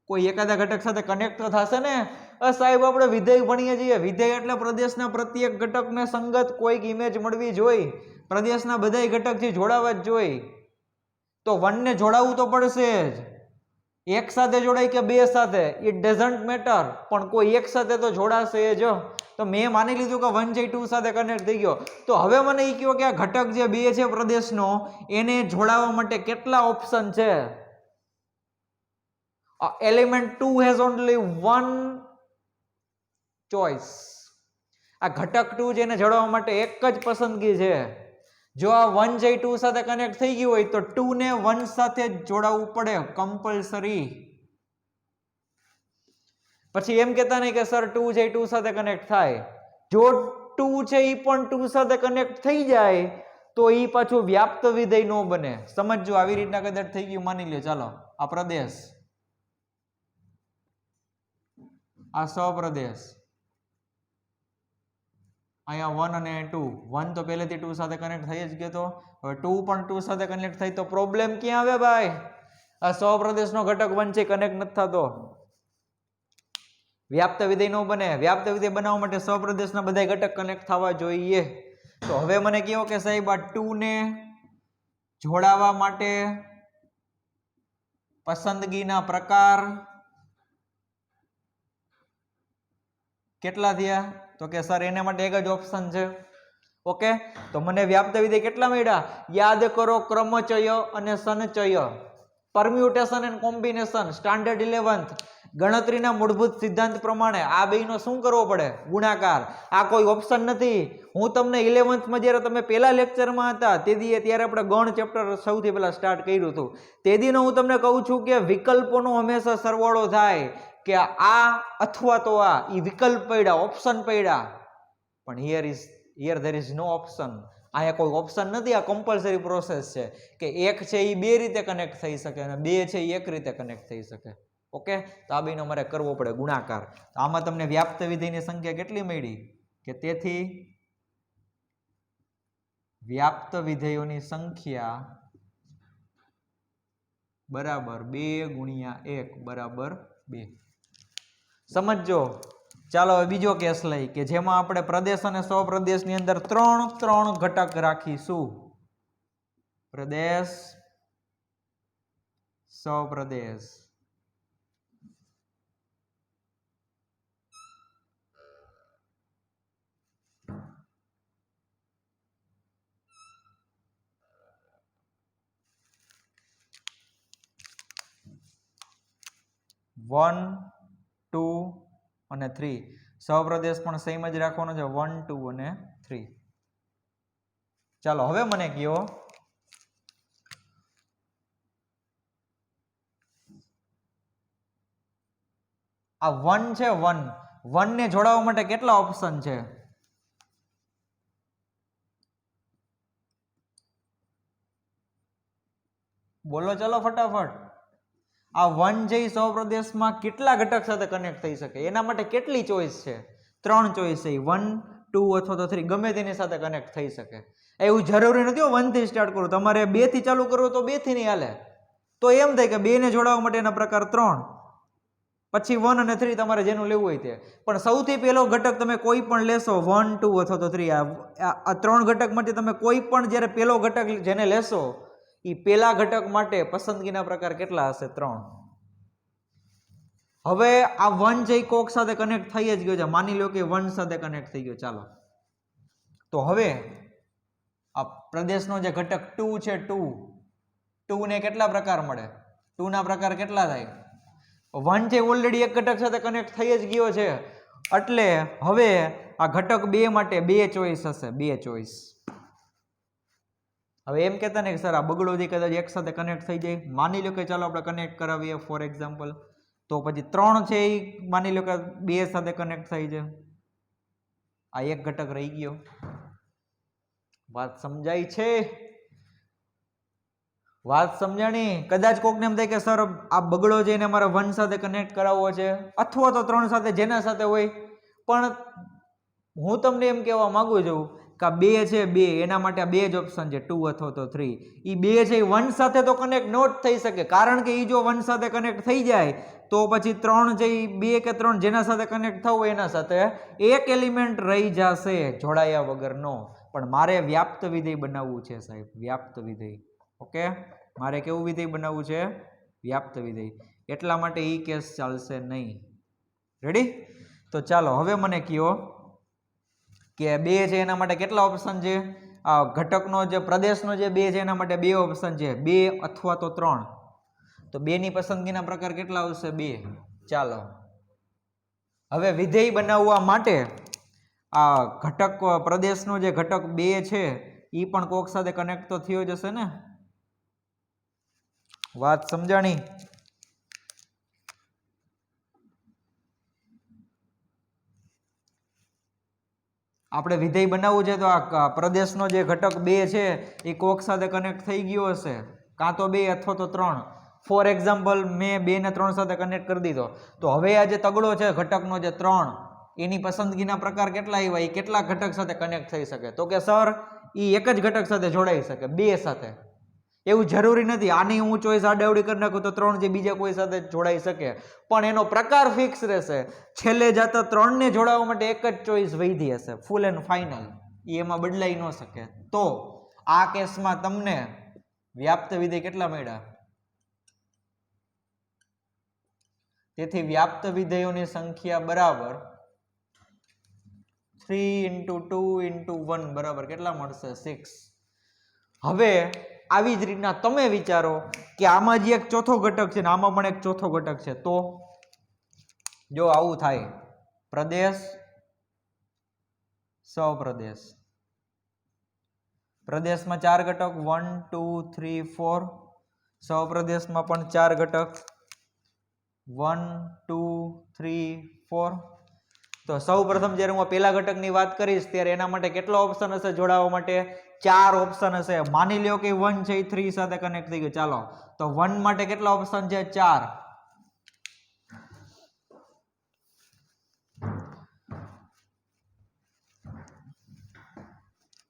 કોઈ એકાદા ઘટક સાથે કનેક્ટ તો થશે ને. સાહેબ આપણે વિધેય ભણીએ છીએ, વિધેય એટલે પ્રદેશના પ્રત્યેક ઘટકને સંગત કોઈક ઇમેજ મળવી જોઈએ, પ્રદેશના બધાય ઘટક જે જોડાવા જ જોઈએ. તો 1 ને જોડાવવું તો પડશે જ. એક સાથે જોડાય કે બે સાથે ઇટ ડઝન્ટ મેટર, પણ કોઈ એક સાથે તો જોડાશે જ. તો મેં માની લીધું કે 1 છે 2 સાથે કનેક્ટ થઈ ગયો. તો હવે મને એ કહો કે આ ઘટક જે બે છે પ્રદેશનો, એને જોડાવા માટે કેટલા ઓપ્શન છે? Element 2 has only 1 choice. આ ઘટક 2 છે એને જોડાવા માટે એક જ પસંદગી છે. જો આ 1 છે 2 સાથે કનેક્ટ થઈ ગયું હોય તો 2 ને 1 સાથે જ જોડાવવું પડે કમ્પલસરી. પછી એમ કહેતા નહીં કે સર 2 છે 2 સાથે કનેક્ટ થાય. જો 2 છે એ પણ 2 સાથે કનેક્ટ થઈ જાય તો એ પાછું વ્યાપ્ત વિધેય ન બને. સમજો, આવી રીતના કદાચ થઈ ગયું માની લ્યો. ચાલો, આ પ્રદેશ, આ સપ્રદેશ, અહીંયા 1 અને 2. 1 તો પહેલેથી 2 સાથે કનેક્ટ થઈ જ ગયો તો, હવે 2 પણ 2 સાથે કનેક્ટ થઈ તો પ્રોબ્લેમ ક્યાં આવે ભાઈ? આ સપ્રદેશનો ઘટક 1 છે કનેક્ટ નથી થતો, વ્યાપ્ત વિધેય નો બને. વ્યાપ્ત વિધેય બનાવવા માટે સપ્રદેશના બધા ઘટક કનેક્ટ થવા જોઈએ. તો હવે મને કહો કે સાહેબ આ 2 ને જોડાવા માટે પસંદગીના પ્રકાર કેટલા થયા? તો કે સર એના માટે એક જ ઓપ્શન છે, ઓકે, તો મને વ્યાપ્ત વિધેય કેટલા મળ્યા? યાદ કરો, ક્રમચય અને સંચય, permutation and combination, standard 11th ગણતરીના મૂળભૂત સિદ્ધાંત પ્રમાણે આ બેયનો શું કરવો પડે? ગુણાકાર. આ કોઈ ઓપ્શન નથી. હું તમને 11th માં જ્યારે તમે પહેલા લેક્ચરમાં હતા ત્યારે આપણે ગણ ચેપ્ટર સૌથી પહેલા સ્ટાર્ટ કર્યું હતું, તેદીનો હું તમને કહું છું કે વિકલ્પોનો હંમેશા સરવાળો થાય, કે આ અથવા તો આ, ઈ વિકલ્પ પડ્યા, ઓપ્શન પડ્યા, પણ here there is no option. અહીંયા કોઈ ઓપ્શન નથી. આ કમ્પલસરી પ્રોસેસ છે કે એક છે એ બે રીતે કનેક્ટ થઈ શકે અને બે છે એ એક રીતે કનેક્ટ થઈ શકે. ઓકે, તો આ બેનો મારે કરવો પડે ગુણાકાર. તો આમાં તમને વ્યાપ્ત વિધેયની સંખ્યા કેટલી મળી? કે તેથી વ્યાપ્ત વિધેયોની સંખ્યા બરાબર 2 ગુણ્યા 1 બરાબર 2. સમજો. ચાલો હવે બીજો કેસ લઈ કે જેમાં આપણે પ્રદેશ અને સ્વપ્રદેશની અંદર ત્રણ ઘટક રાખીશું. પ્રદેશ, સ્વપ્રદેશ. વન, 2 અને 3. સ્વપ્રદેશ પણ સેમ જ રાખવાનો છે, 1, 2 અને 3. ચાલો હવે મને કહો આ 1 છે, 1 ને જોડાવા માટે કેટલા ઓપ્શન છે? બોલો ચાલો ફટાફટ. આ 1 જે સ્વપ્રદેશમાં કેટલા ઘટક સાથે કનેક્ટ થઈ શકે? એના માટે કેટલી ચોઈસ છે? 3 ચોઈસ છે. 1, 2 અથવા તો 3 ગમે તેની સાથે કનેક્ટ થઈ શકે. એવું જરૂરી નથી 1 થી સ્ટાર્ટ કરું. તમારે 2 થી ચાલુ કરવું તો 2 થી નહીં હાલે. તો એમ થાય કે 2 ને જોડાવા માટેના પ્રકાર 3, પછી 1 અને 3 તમારે જેનું લેવું હોય તે. પણ સૌથી પહેલો ઘટક તમે કોઈ પણ લેશો 1, 2 અથવા તો 3, આ 3 ઘટક માટે તમે કોઈ પણ જ્યારે પહેલો ઘટક જેને લેશો એ પેલા ઘટક માટે પસંદગીના પ્રકાર કેટલા હશે? 3. હવે આ 1 જે કોક સાથે કનેક્ટ થઈ જ ગયો છે, માની લો કે 1 સાથે કનેક્ટ થઈ ગયો. ચાલો તો હવે આ પ્રદેશનો જે ઘટક 2 છે, 2 ને કેટલા પ્રકાર મળે? 2 ના પ્રકાર કેટલા થાય? 1 છે ઓલરેડી એક ઘટક સાથે કનેક્ટ થઈ જ ગયો છે, એટલે હવે આ ઘટક 2 માટે 2 ચોઈસ હશે. 2 ચોઈસ. હવે એમ કહેતા ને કે સર આ બગડો જે કદાચ એક સાથે કનેક્ટ થઈ જાય, માની લો કે ચાલો આપણે કનેક્ટ કરાવીએ ફોર એક્ઝામ્પલ, તો પછી 3 છે એ માની લો કે 2 સાથે કનેક્ટ થઈ છે, આ એક ઘટક રહી ગયો. વાત સમજાય છે? વાત સમજાણી? કદાચ કોકને એમ થાય કે સર આ બગડો છે એને મારે 1 સાથે કનેક્ટ કરાવવો છે અથવા તો 3 સાથે, જેના સાથે હોય, પણ હું તમને એમ કહેવા માંગુ છું કે આ 2 છે, 2 એના માટે આ 2 જ ઓપ્શન છે, 2 અથવા તો 3. એ 2 છે 1 સાથે તો કનેક્ટ નોટ થઈ શકે, કારણ કે એ જો 1 સાથે કનેક્ટ થઈ જાય તો પછી 3 છે 2 કે 3 જેના સાથે કનેક્ટ થવું એના સાથે એક એલિમેન્ટ રહી જશે જોડાયા વગરનો. પણ મારે વ્યાપ્ત વિધેય બનાવવું છે સાહેબ, વ્યાપ્ત વિધેય. ઓકે, મારે કેવું વિધેય બનાવવું છે? વ્યાપ્ત વિધેય. એટલા માટે ઈ કેસ ચાલશે નહીં. રેડી? તો ચાલો હવે મને કહો કે 2 છે એના માટે કેટલા ઓપ્શન છે? આ ઘટકનો જે પ્રદેશનો જે 2 છે એના માટે 2 ઓપ્શન છે, 2 અથવા તો 3. તો 2 ની પસંદગીના પ્રકાર કેટલા આવશે? 2. ચાલો હવે વિધેય બનાવવા માટે આ ઘટક પ્રદેશનો જે ઘટક 2 છે એ પણ કોક સાથે કનેક્ટ તો થયો જ હશે ને? વાત સમજાણી? આપણે વિધેય બનાવવું છે તો આ પ્રદેશનો જે ઘટક 2 છે એ કોક સાથે કનેક્ટ થઈ ગયો હશે, કાં તો 2 અથવા તો 3. ફોર એક્ઝામ્પલ મેં 2 ને 3 સાથે કનેક્ટ કરી દીધો, તો હવે આ જે તગડો છે ઘટકનો જે 3, એની પસંદગીના પ્રકાર કેટલા આવ્યા? એ કેટલા ઘટક સાથે કનેક્ટ થઈ શકે? તો કે સર એ એક જ ઘટક સાથે જોડાઈ શકે, 2 સાથે. એવું જરૂરી નથી. આની હું ચોઈસ આડાવડી કરી નાખું તો 3 જે બીજા કોઈ સાથે જોડાઈ શકે, પણ એનો પ્રકાર ફિક્સ રહેશે. છેલ્લે જતા 3 ને જોડાવા માટે એક જ ચોઈસ વૈધી હશે, ફૂલ એન્ડ ફાઇનલ. એમાં બદલાઈ ન શકે. તો આ કેસમાં તમને વ્યાપ્ત વિધેય કેટલા મળ્યા? તેથી વ્યાપ્ત વિધેયોની સંખ્યા બરાબર 3 × 2 × 1 બરાબર કેટલા મળશે 6. હવે આવી જ રીતના તમે વિચારો કે આમાં જે એક ચોથો ઘટક છે ને આમાં પણ એક ચોથો ઘટક છે, તો જો આવું થાય પ્રદેશ સહપ્રદેશ, પ્રદેશમાં 4 ઘટક 1 2 3 4, સહપ્રદેશમાં પણ 4 ઘટક 1 2 3 4. તો સૌ પ્રથમ જ્યારે હું પહેલા ઘટકની વાત કરીશ ત્યારે એના માટે કેટલો ઓપ્શન હશે જોડાવા માટે? 4 ઓપ્શન હશે. માની લ્યો કે 1 છે એ 3 સાથે કનેક્ટ થઈ ગયો, ચાલો તો 1 માટે કેટલા ઓપ્શન છે? 4.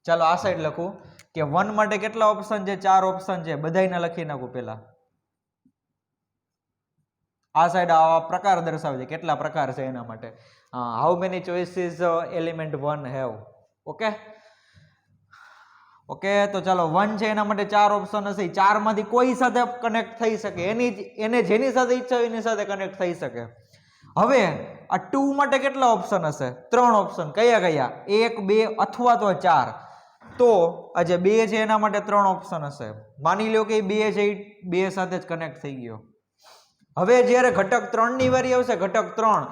ચાલો આ સાઈડ લખું કે 1 માટે કેટલા ઓપ્શન છે? 4 ઓપ્શન છે. બધાયને લખી નાખું પહેલા. આ સાઈડ આ પ્રકાર દર્શાવે છે કેટલા પ્રકાર છે એના માટે. How many choices element 1 have. Okay okay, તો ચાલો 1 છે એના માટે 4 ઓપ્શન હશે. 4 માંથી કોઈ સાથે કનેક્ટ થઈ શકે, એને જેની સાથે ઈચ્છા હોય એની સાથે કનેક્ટ થઈ શકે. હવે આ 2 માટે કેટલા ઓપ્શન હશે? 3 ઓપ્શન. કયા કયા? 1 2 અથવા તો 4. તો આ જે 2 છે એના માટે 3 ઓપ્શન હશે. માની લો કે 2 છે એ 2 સાથે જ કનેક્ટ થઈ ગયો. હવે જ્યારે ઘટક 3 ની વારી આવશે, ઘટક 3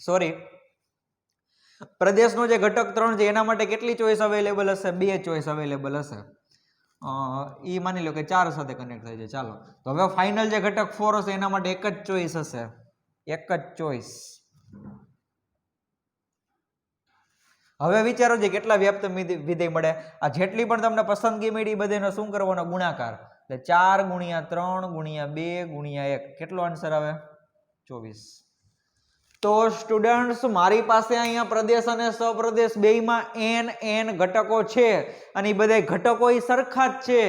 સોરી પ્રદેશનો જે ઘટક 3 છે એના માટે કેટલી ચોઈસ અવેલેબલ હશે? 2 ચોઈસ અવેલેબલ હશે. એ માની લો કે 4 સાથે કનેક્ટ થાય છે. ચાલો તો હવે ફાઇનલ જે ઘટક 4 હશે એના માટે એક જ ચોઈસ હશે, એક જ ચોઈસ. હવે વિચારો છે કેટલા વ્યાપ્ત વિધેય મળે. આ જેટલી પણ તમને પસંદગી મળી બધાનો શું કરવાનો? ગુણાકાર. એટલે 4 × 3 × 2 × 1 કેટલો આન્સર આવે? 24. તો સ્ટુડન્ટ્સ મારી પાસે અહીંયા પ્રદેશ અને સહપ્રદેશ બેયમાં n ઘટકો છે અને એ બધા ઘટકો એ સરખા જ છે.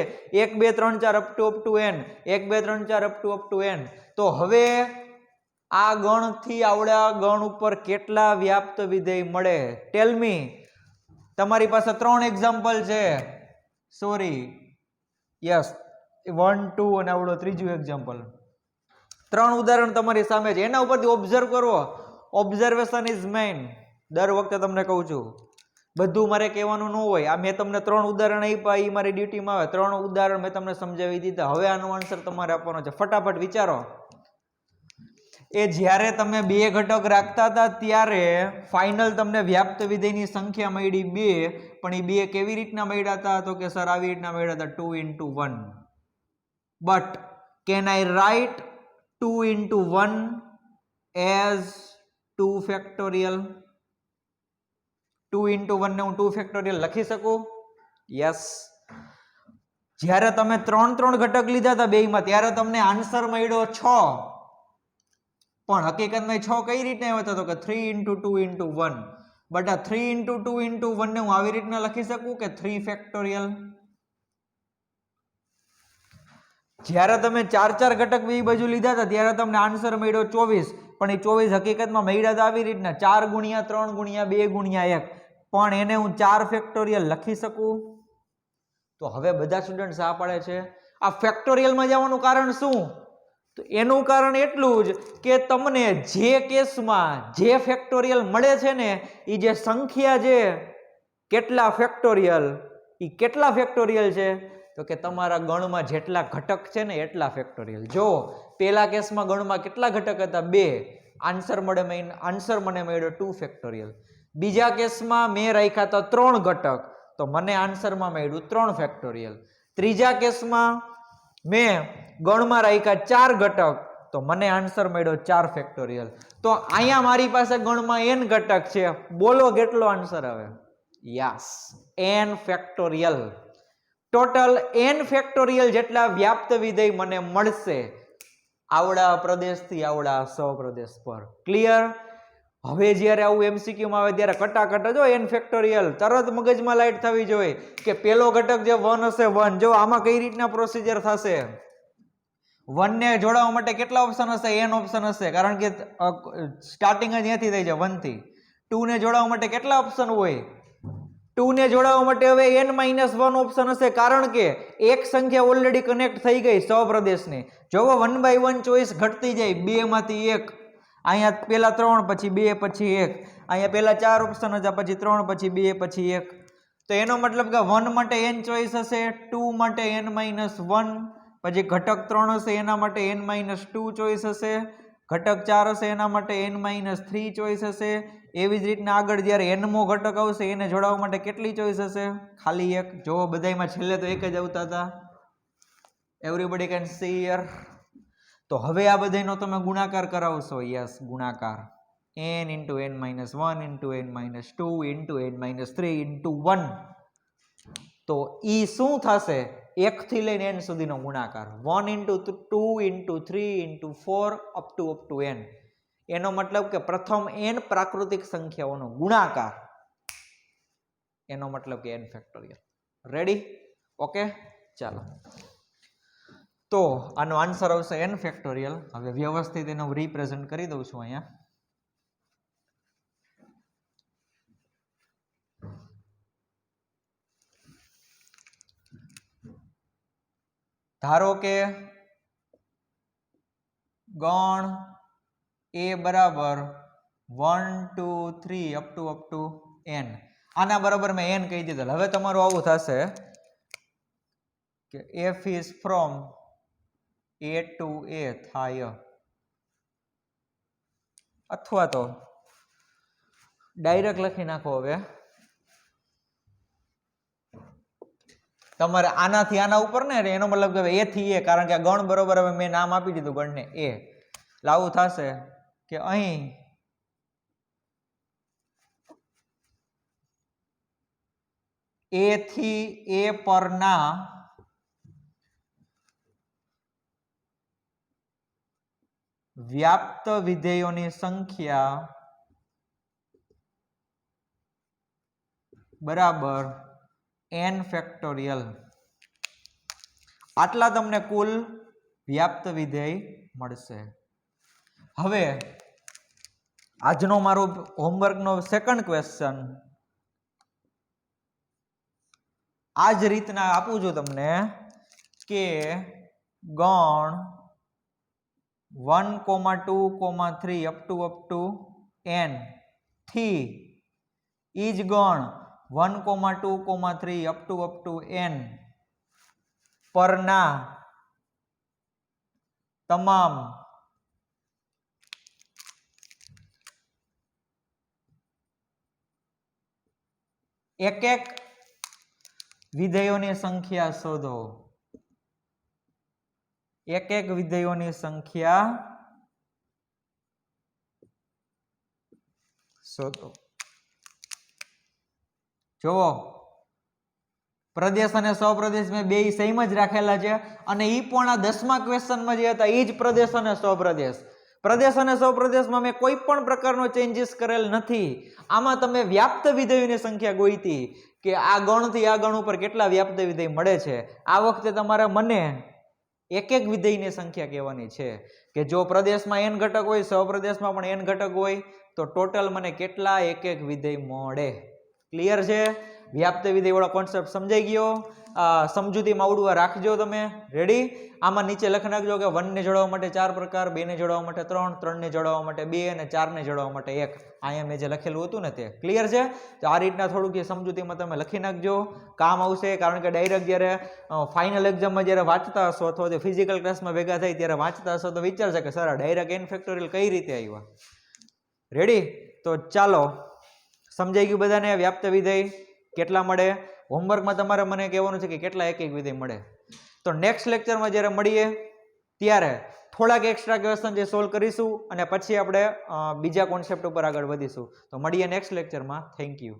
1 2 3 4 up to n, 1 2 3 4 up to n. તો હવે આ ગણથી આવડા ગણ ઉપર કેટલા વ્યાપ્ત વિધેય મળે? ટેલ મી. તમારી પાસે 3 એક્ઝામ્પલ છે. સોરી, યસ 1 2 અને આવડો ત્રીજું એક્ઝામ્પલ. 3 ઉદાહરણ તમારી સામે છે. એના ઉપરથી ઓબ્ઝર્વ કરો. Observation is main. દર વખતે તમને કહું છું, બધું મારે કહેવાનું ન હોય. આ મેં તમને 3 ઉદાહરણ આપ્યા, એ મારી ડ્યુટીમાં આવે. 3 ઉદાહરણ મેં તમને સમજાવી દીધા. હવે આનો આન્સર તમારે આપવાનો છે. ફટાફટ વિચારો. એ જ્યારે તમે 2 ઘટક રાખતા હતા ત્યારે ફાઇનલ તમને વ્યાપ્ત વિધેયની સંખ્યા મળી 2, પણ એ 2 કેવી રીતના મળ્યા હતા? તો કે સર આવી રીતના મળ્યા હતા 2 × 1. But can I write 2 × 1 as 2 factorial? 2 × 1 ને હું 2 ફેક્ટોરિયલ લખી શકું? યસ. જ્યારે તમે 3 ઘટક લીધા હતા બેયમાં ત્યારે તમને આન્સર મળ્યો 6, પણ હકીકતમાં 6 કઈ રીતે આવ્યો હતો? તો કે 3 × 2 × 1. બટ આ 3 × 2 × 1 ને હું આવી રીતના લખી શકું કે 3 ફેક્ટોરિયલ. જ્યારે તમે 4 ઘટક બે બાજુ લીધા હતા ત્યારે તમને આન્સર મળ્યો 24, પણ એ 24 હકીકતમાં મળ્યા હતા આવી રીતના 4 × 3 × 2 × 1, પણ એને હું 4 ફેક્ટોરિયલ લખી શકું? તો હવે બધા સ્ટુડન્ટ આ પાડે છે આ ફેક્ટોરિયલમાં જવાનું કારણ શું? તો એનું કારણ એટલું જ કે તમને જે કેસમાં જે ફેક્ટોરિયલ મળે છે ને એ જે સંખ્યા છે કેટલા ફેક્ટોરિયલ, એ કેટલા ફેક્ટોરિયલ છે? તો કે તમારા ગણમાં જેટલા ઘટક છે ને એટલા ફેક્ટોરિયલ. જો પહેલા કેસમાં ગણમાં કેટલા ઘટક હતા? 2. આન્સર મને મળ્યો 2 ફેક્ટોરિયલ. બીજા કેસમાં મેં રાખ્યા હતા 3 ઘટક, તો મને આન્સરમાં મળ્યું 3 ફેક્ટોરિયલ. ત્રીજા કેસમાં મેં ગણમાં રાખ્યા 4 ઘટક, તો મને આન્સર મળ્યો 4 ફેક્ટોરિયલ. તો અહીંયા મારી પાસે ગણમાં n ઘટક છે. બોલો કેટલો આન્સર આવે? Yes, n factorial. Total n factorial જેટલા વ્યાપ્ત વિધેય મને મળશે આવડા પ્રદેશથી આવડા સહપ્રદેશ પર. ક્લિયર? હવે જ્યારે આવું MCQ માં આવે ત્યારે કટાકટ જો n ફેક્ટોરિયલ તરત મગજમાં લાઈટ થવી જોઈએ કે પેલો ઘટક જે 1 હશે 1. જો આમાં કઈ રીતના પ્રોસિજર થશે? 1 ને જોડાવા માટે કેટલા ઓપ્શન હશે? n ઓપ્શન હશે, કારણ કે સ્ટાર્ટિંગ જ અહીંયાથી થઈ છે 1 થી. 2 ને જોડાવા માટે કેટલા ઓપ્શન હોય? 2 ને જોડાવા માટે હવે n-1 ઓપ્શન હશે, કારણ કે એક સંખ્યા ઓલરેડી કનેક્ટ થઈ ગઈ સહપ્રદેશની. જો 1 by 1 ચોઈસ ઘટતી જાય, 2 માંથી 1, અહીંયા પેલા 3 પછી 2 પછી 1, અહીંયા પહેલા 4 ઓપ્શન હતા, પછી 3, પછી 2, પછી 1. તો એનો મતલબ કે 1 માટે n ચોઈસ હશે, 2 માટે n-1, પછી ઘટક 3 હશે એના માટે n-2 ચોઈસ હશે, ઘટક 4 હશે એના માટે n-3 ચોઈસ હશે. એવી જ રીતના આગળ જ્યારે n મો ઘટક આવશે એને જોડાવા માટે કેટલી ચોઈસ હશે? ખાલી 1. જો બધાયમાં છેલ્લે તો એક જ આવતા હતા. Everybody can see here. તો હવે આ બધાયનો તમે ગુણાકાર કરાવશો. યસ, ગુણાકાર n into n-1 into n-2 into n-3 into 1. તો ઈ શું થશે? 1 થી લઈને n સુધીનો ગુણાકાર. 1 into 2 into 3 into 4 up to n. એનો મતલબ કે પ્રથમ n પ્રાકૃતિક સંખ્યાઓનો ગુણાકાર. એનો મતલબ કે n ફેક્ટોરિયલ. રેડી? ઓકે, ચાલો. તો આનો આન્સર આવશે n ફેક્ટોરિયલ. હવે વ્યવસ્થિત એનો રિપ્રેઝન્ટ કરી દઉં છું અહીંયા. ધારો કે ગણ a બરાબર 1 2 3 અપ ટુ n. આના બરાબર મેં n કહી દીધેલ. હવે તમારું આવું થશે કે f is from a to a થાય, અથવા તો ડાયરેક્ટ લખી નાખો. હવે તમારે આનાથી આના ઉપર ને એનો મતલબ કે a થી a, કારણ કે આ ગણ બરોબર હવે મેં નામ આપી દીધું ગણને a. લાવું થશે કે અહીં a થી a પરના વ્યાપ્ત વિધેયોની સંખ્યા બરાબર n ફેક્ટોરિયલ. આટલા તમને કુલ વ્યાપ્ત વિધેય મળશે. હવે આજનો મારો હોમવર્કનો સેકન્ડ ક્વેશ્ચન આ જ રીતના આપું છું તમને કે ગણ 1, 2, 3 અપ ટુ n થી ઈ જ ગણ 1, 2, 3 અપ ટુ n પરના તમામ એક એક વિધેયોની સંખ્યા શોધો. એક એક વિધેયોની સંખ્યા શોધો. જુઓ, પ્રદેશ અને સ્વપ્રદેશ મેં બે સેમ જ રાખેલા છે, અને ઈ પણ આ 10મા ક્વેશ્ચનમાં જે હતા ઈ જ પ્રદેશ અને સ્વપ્રદેશ. પ્રદેશ અને સ્વપ્રદેશમાં મેં કોઈ પણ પ્રકારનો ચેન્જીસ કરેલ નથી. આમાં તમે વ્યાપ્ત વિધેયોની સંખ્યા ગોઈતી કે આ ગણથી આ ગણ ઉપર કેટલા વ્યાપ્ત વિધેય મળે છે. આ વખતે તમારે મને એક એક વિધેયની સંખ્યા કહેવાની છે કે જો પ્રદેશમાં n ઘટક હોય, સ્વપ્રદેશમાં પણ n ઘટક હોય, તો ટોટલ મને કેટલા એક એક વિધેય મળે. ક્લિયર છે? વ્યાપ્ત વિધેય વાળો કોન્સેપ્ટ સમજાઈ ગયો? સમજૂતીમાં આવડવા રાખજો તમે. રેડી? આમાં નીચે લખી નાખજો કે 1 ને જોડવા માટે 4 પ્રકાર, 2 ને જોડવા માટે 3, 3 ને જોડવા માટે 2 અને 4 ને જોડવા માટે 1. અહીંયા મેં જે લખેલું હતું ને તે ક્લિયર છે? તો આ રીતના થોડુંક સમજૂતીમાં તમે લખી નાખજો, કામ આવશે. કારણ કે ડાયરેક્ટ જ્યારે ફાઇનલ એક્ઝામમાં જ્યારે વાંચતા હશો અથવા તો ફિઝિકલ ક્લાસમાં ભેગા થાય ત્યારે વાંચતા હશો તો વિચારશે કે સર ડાયરેક્ટ n ફેક્ટોરિયલ કઈ રીતે આવ્યા. રેડી? તો ચાલો, સમજાઈ ગયું બધાને વ્યાપ્ત વિધેય કેટલા મળે? હોમવર્કમાં તમારે મને કહેવાનું છે કે કેટલા એક એક વિધેય મળે. તો નેક્સ્ટ લેક્ચરમાં જ્યારે મળીએ ત્યારે થોડાક એક્સ્ટ્રા ક્વેશ્ચન જે સોલ્વ કરીશું અને પછી આપણે બીજા કોન્સેપ્ટ ઉપર આગળ વધીશું. તો મળીએ નેક્સ્ટ લેક્ચરમાં. Thank you.